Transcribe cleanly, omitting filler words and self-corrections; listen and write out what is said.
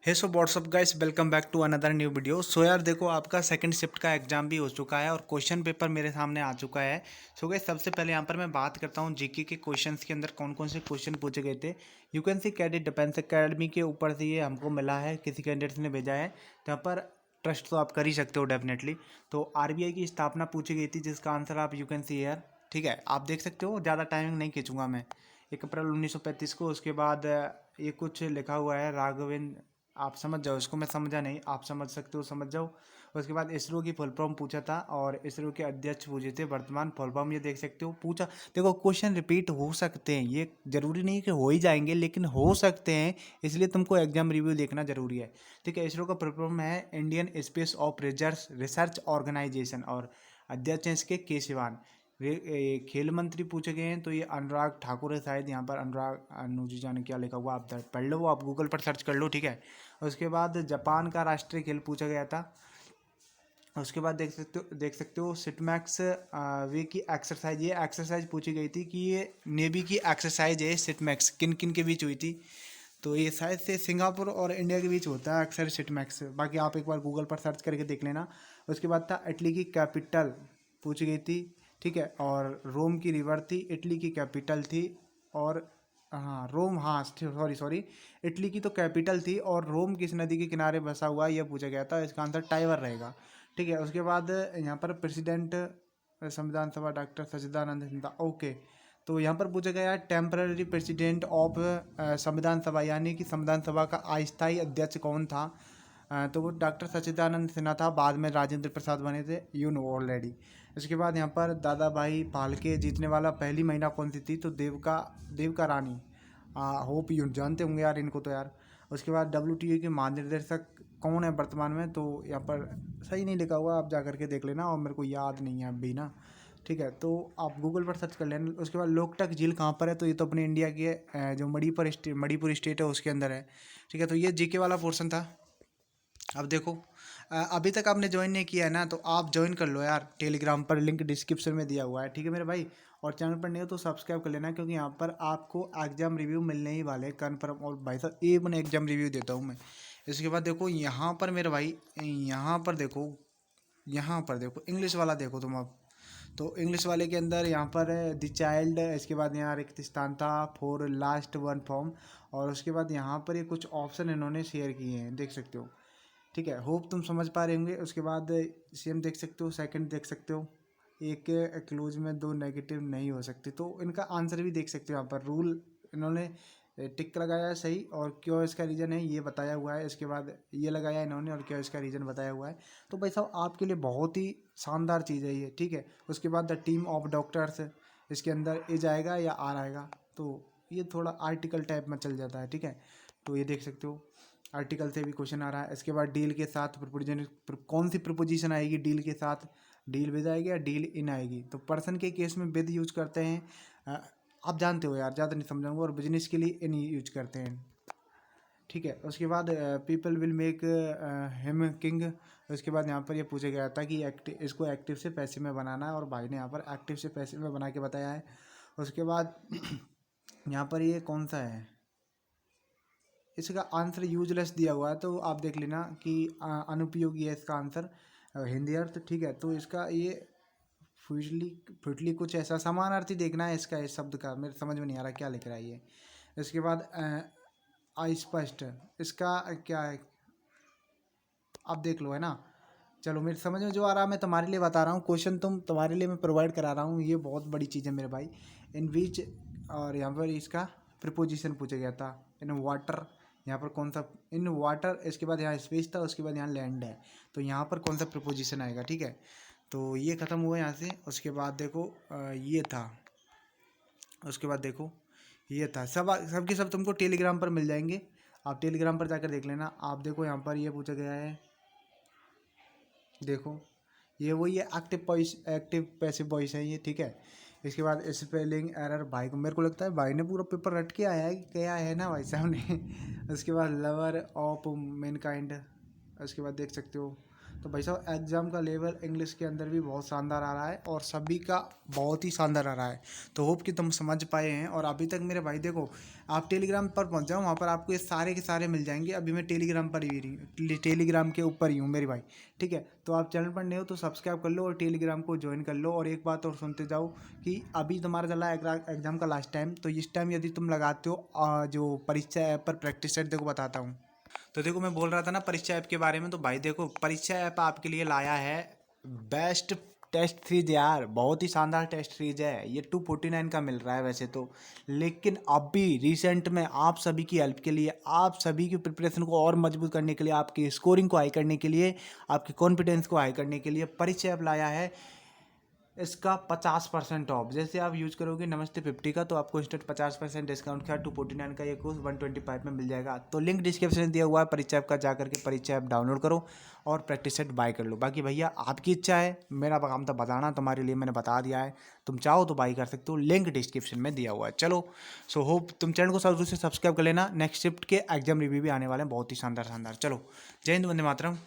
Hey so what's up guys, welcome back to another new video. So यार देखो, आपका second shift का exam भी हो चुका है और क्वेश्चन पेपर मेरे सामने आ चुका है। सो गाइस, सबसे पहले यहाँ पर मैं बात करता हूँ जीके के क्वेश्चंस के अंदर कौन कौन से क्वेश्चन पूछे गए थे। You can see cadet defence academy के ऊपर से ये हमको मिला है, किसी कैंडिडेट ने भेजा है। तो यहाँ पर ट्रस्ट तो आप कर ही सकते हो डेफिनेटली। तो आरबीआई की स्थापना पूछी गई थी, जिसका आंसर आप यू कैन सी हेयर। ठीक है, आप देख सकते हो, ज़्यादा टाइमिंग नहीं खींचूंगा मैं। 1 अप्रैल 1935 को। उसके बाद ये कुछ लिखा हुआ है राघवेंद्र, आप समझ जाओ इसको, मैं समझा नहीं, आप समझ सकते हो समझ जाओ। उसके बाद इसरो की फुल फॉर्म पूछा था और इसरो के अध्यक्ष पूछे थे। वर्तमान फुल फॉर्म ये देख सकते हो पूछा। देखो, क्वेश्चन रिपीट हो सकते हैं, ये जरूरी नहीं कि हो ही जाएंगे, लेकिन हो सकते हैं, इसलिए तुमको एग्जाम रिव्यू देखना जरूरी है। ठीक है, इसरो का फुल फॉर्म है Indian space of research organisation और अध्यक्ष हैं इसके के सिवान। खेल मंत्री पूछे गए हैं, तो ये अनुराग ठाकुर है शायद। यहाँ पर अनुराग अनुजी जाने क्या लिखा हुआ, आप पढ़ लो, आप गूगल पर सर्च कर लो। ठीक है, उसके बाद जापान का राष्ट्रीय खेल पूछा गया था। उसके बाद देख सकते हो सिटमैक्स वे की एक्सरसाइज, ये एक्सरसाइज पूछी गई थी कि ये नेवी की एक्सरसाइज है। सिटमैक्स किन किन के बीच हुई थी, तो ये शायद से सिंगापुर और इंडिया के बीच होता है अक्सर सिटमैक्स। बाकी आप एक बार गूगल पर सर्च करके देख लेना। उसके बाद था इटली की कैपिटल पूछी गई थी। ठीक है, और रोम की रिवर थी, इटली की कैपिटल थी। और हाँ रोम, हाँ सॉरी सॉरी, इटली की तो कैपिटल थी और रोम किस नदी के किनारे बसा हुआ है यह पूछा गया था। इसका आंसर टाइवर रहेगा। ठीक है, उसके बाद यहाँ पर प्रेसिडेंट संविधान सभा डॉक्टर सच्चिदानंद सिन्हा। ओके, तो यहाँ पर पूछा गया है टेम्पररी प्रेसिडेंट ऑफ संविधान सभा, यानी कि संविधान सभा का अस्थायी अध्यक्ष कौन था। तो वो डॉक्टर सच्चिदानंद सिन्हा था, बाद में राजेंद्र प्रसाद बने थे, यू नो ऑलरेडी। इसके बाद यहाँ पर दादा भाई फाल्के जीतने वाला पहली महिला कौन सी थी, तो देवका रानी। होप यू जानते होंगे यार इनको तो यार। उसके बाद डब्ल्यू के महानिदेशक कौन है वर्तमान में, तो यहाँ पर सही नहीं लिखा हुआ, आप जा करके देख लेना, और मेरे को याद नहीं है अभी ना। ठीक है, तो आप गूगल पर सर्च कर लेना। उसके बाद लोकटक झील कहाँ पर है, तो ये तो अपने इंडिया के जो मणिपुर स्टेट है उसके अंदर है। ठीक है, तो ये जीके वाला पोर्शन था। अब देखो, अभी तक आपने ज्वाइन नहीं किया है ना, तो आप ज्वाइन कर लो यार, टेलीग्राम पर लिंक डिस्क्रिप्शन में दिया हुआ है। ठीक है मेरे भाई, और चैनल पर नहीं हो तो सब्सक्राइब कर लेना, क्योंकि यहाँ पर आपको एग्जाम रिव्यू मिलने ही वाले कन्फर्म। और भाई साहब A1 एग्जाम रिव्यू देता हूँ मैं। इसके बाद देखो यहाँ पर मेरे भाई, यहाँ पर देखो इंग्लिश वाला देखो तुम अब। तो इंग्लिश वाले के अंदर यहाँ पर द चाइल्ड, इसके बाद यहाँ रिक्त स्थान था फॉर लास्ट वन फॉर्म। और उसके बाद यहाँ पर ये कुछ ऑप्शन इन्होंने शेयर किए हैं, देख सकते हो। ठीक है, होप तुम समझ पा रहे होंगे। उसके बाद सेम देख सकते हो, सेकंड देख सकते हो, एक क्लोज में दो नेगेटिव नहीं हो सकते, तो इनका आंसर भी देख सकते हो। यहाँ पर रूल इन्होंने टिक लगाया है सही, और क्यों इसका रीज़न है ये बताया हुआ है। इसके बाद ये लगाया इन्होंने और क्यों इसका रीज़न बताया हुआ है। तो भाई साहब आपके लिए बहुत ही शानदार चीज़ है ये। ठीक है, उसके बाद द टीम ऑफ डॉक्टर्स, इसके अंदर ए जाएगा या आर आएगा, तो ये थोड़ा आर्टिकल टाइप में चल जाता है। ठीक है, तो ये देख सकते हो, आर्टिकल से भी क्वेश्चन आ रहा है। इसके बाद डील के साथ प्रपोजिशन, कौन सी प्रपोजिशन आएगी डील के साथ, डील विद आएगी या डील इन आएगी। तो पर्सन के केस में विद यूज करते हैं, आप जानते हो यार, ज़्यादा नहीं समझाऊंगा। और बिजनेस के लिए इन यूज करते हैं। ठीक है, उसके बाद people will make him king. उसके बाद यहाँ पर ये पूछा गया था कि इसको एक्टिव से पैसे में बनाना है, और भाई ने यहाँ पर एक्टिव से पैसे में बना के बताया है। उसके बाद यहाँ पर ये कौन सा है, इसका आंसर यूजलेस दिया हुआ है, तो आप देख लेना कि अनुपयोगी है इसका आंसर, हिंदी अर्थ। ठीक है, तो इसका ये फ्यूजली फ्यूटली कुछ ऐसा समानार्थी देखना है इसका, इस शब्द का मेरे समझ में नहीं आ रहा क्या लिख रहा है ये। इसके बाद अस्पष्ट, इसका क्या है आप देख लो, है ना। चलो, मेरे समझ में जो आ रहा है मैं तुम्हारे लिए बता रहा हूँ, क्वेश्चन तुम्हारे लिए मैं प्रोवाइड करा रहा हूँ, ये बहुत बड़ी चीज़ है मेरे भाई। इन बीच, और यहाँ पर इसका प्रिपोजिशन पूछा गया था। इन वाटर, यहाँ पर कौन सा, इन वाटर, इसके बाद यहाँ स्पेस था, उसके बाद यहाँ लैंड है, तो यहाँ पर कौन सा प्रिपोजिशन आएगा। ठीक है, तो ये ख़त्म हुआ यहाँ से। उसके बाद देखो ये था, उसके बाद देखो ये था, सब के सब तुमको टेलीग्राम पर मिल जाएंगे, आप टेलीग्राम पर जाकर देख लेना। आप देखो यहाँ पर ये पूछा गया है, देखो ये वही है, एक्टिव पैसिव वॉइस है ये। ठीक है, इसके बाद स्पेलिंग एरर, भाई को मेरे को लगता है भाई ने पूरा पेपर रट के आया है कि क्या है ना भाई साहब ने। उसके बाद लवर ऑफ मैनकाइंड, उसके बाद देख सकते हो तो भाई साहब एग्ज़ाम का लेवल इंग्लिश के अंदर भी बहुत शानदार आ रहा है और सभी का बहुत ही शानदार आ रहा है। तो होप कि तुम समझ पाए हैं। और अभी तक मेरे भाई देखो, आप टेलीग्राम पर पहुंच जाओ, वहाँ पर आपको ये सारे के सारे मिल जाएंगे। अभी मैं टेलीग्राम पर ही टेलीग्राम के ऊपर ही हूँ मेरे भाई, ठीक है। तो आप चैनल पर नए हो तो सब्सक्राइब कर लो और टेलीग्राम को ज्वाइन कर लो। और एक बात और सुनते जाओ कि अभी तुम्हारा चला है एग्ज़ाम का लास्ट टाइम, तो इस टाइम यदि तुम लगाते हो जो परीक्षा ऐप पर प्रैक्टिस सेट, देखो बताता हूँ। तो देखो मैं बोल रहा था ना परीक्षा ऐप के बारे में, तो भाई देखो परीक्षा ऐप आपके लिए लाया है बेस्ट टेस्ट सीरीज यार, बहुत ही शानदार टेस्ट सीरीज है। ये 249 का मिल रहा है वैसे तो, लेकिन अभी रिसेंट में आप सभी की हेल्प के लिए, आप सभी की प्रिपरेशन को और मजबूत करने के लिए, आपकी स्कोरिंग को हाई करने के लिए, आपकी कॉन्फिडेंस को हाई करने के लिए परीक्षा ऐप लाया है इसका 50% ऑफ। जैसे आप यूज करोगे नमस्ते 50 का, तो आपको इंस्टेंट 50% डिस्काउंट का 249 का ये कोर्स 125 में मिल जाएगा। तो लिंक डिस्क्रिप्शन में दिया हुआ है परीक्षा ऐप का, जा करके परीक्षा ऐप डाउनलोड करो और प्रैक्टिस सेट बाय कर लो। बाकी भैया आपकी इच्छा है, मेरा काम था बताना, तुम्हारे लिए मैंने बता दिया है। तुम चाहो तो बाई कर सकते हो, लिंक डिस्क्रिप्शन में दिया हुआ है। चलो सो होप तुम चैनल को जरूर से सब्सक्राइब कर लेना। नेक्स्ट शिफ्ट के एग्जाम रिव्यू भी आने वाले हैं, बहुत ही शानदार शानदार। चलो जय हिंद, वंदे मातरम।